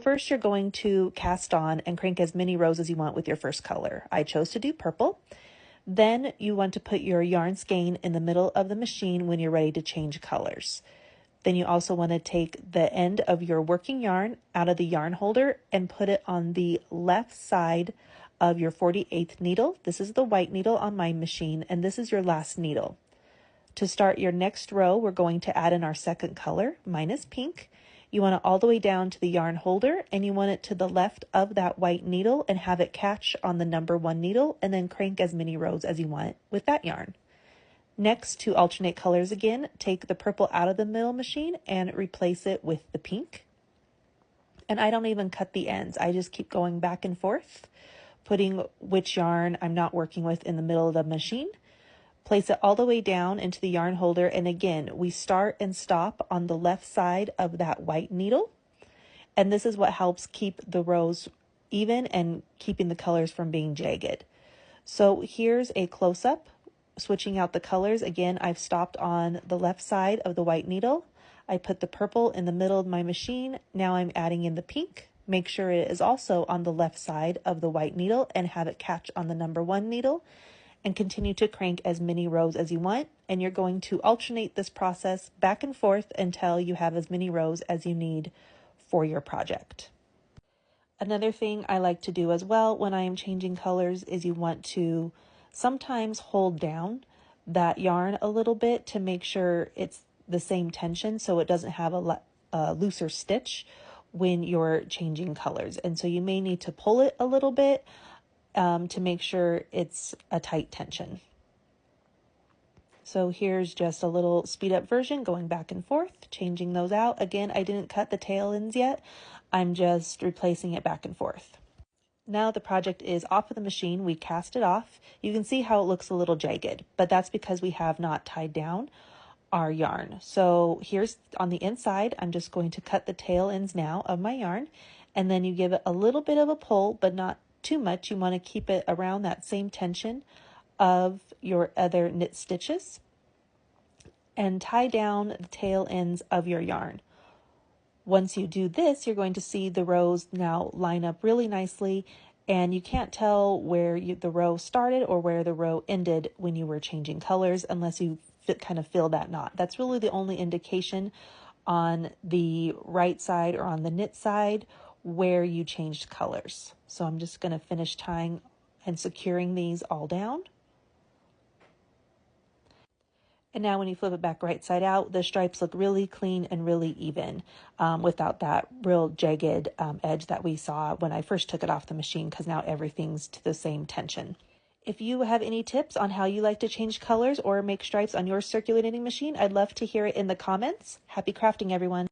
First, you're going to cast on and crank as many rows as you want with your first color. I chose to do purple. Then you want to put your yarn skein in the middle of the machine when you're ready to change colors. Then you also want to take the end of your working yarn out of the yarn holder and put it on the left side of your 48th needle. This is the white needle on my machine, and this is your last needle. To start your next row, we're going to add in our second color. Mine is pink. You want it all the way down to the yarn holder, and you want it to the left of that white needle and have it catch on the number 1 needle, and then crank as many rows as you want with that yarn. Next, to alternate colors again, take the purple out of the middle machine and replace it with the pink. And I don't even cut the ends. I just keep going back and forth, putting which yarn I'm not working with in the middle of the machine. Place it all the way down into the yarn holder, and again, we start and stop on the left side of that white needle. And this is what helps keep the rows even and keeping the colors from being jagged. So here's a close-up, switching out the colors. Again, I've stopped on the left side of the white needle. I put the purple in the middle of my machine. Now I'm adding in the pink. Make sure it is also on the left side of the white needle and have it catch on the number 1 needle. And continue to crank as many rows as you want, and you're going to alternate this process back and forth until you have as many rows as you need for your project. Another thing I like to do as well when I am changing colors is you want to sometimes hold down that yarn a little bit to make sure it's the same tension so it doesn't have a looser stitch when you're changing colors. And so you may need to pull it a little bit to make sure it's a tight tension. So here's just a little speed up version going back and forth, changing those out. Again, I didn't cut the tail ends yet. I'm just replacing it back and forth. Now the project is off of the machine. We cast it off. You can see how it looks a little jagged, but that's because we have not tied down our yarn. So here's on the inside, I'm just going to cut the tail ends now of my yarn, and then you give it a little bit of a pull, but not too much. You want to keep it around that same tension of your other knit stitches and tie down the tail ends of your yarn. Once you do this, you're going to see the rows now line up really nicely, and you can't tell where the row started or where the row ended when you were changing colors unless you kind of feel that knot. That's really the only indication on the right side or on the knit side where you changed colors. So I'm just going to finish tying and securing these all down. And now when you flip it back right side out, the stripes look really clean and really even without that real jagged edge that we saw when I first took it off the machine, because now everything's to the same tension. If you have any tips on how you like to change colors or make stripes on your circulating machine, I'd love to hear it in the comments. Happy crafting, everyone.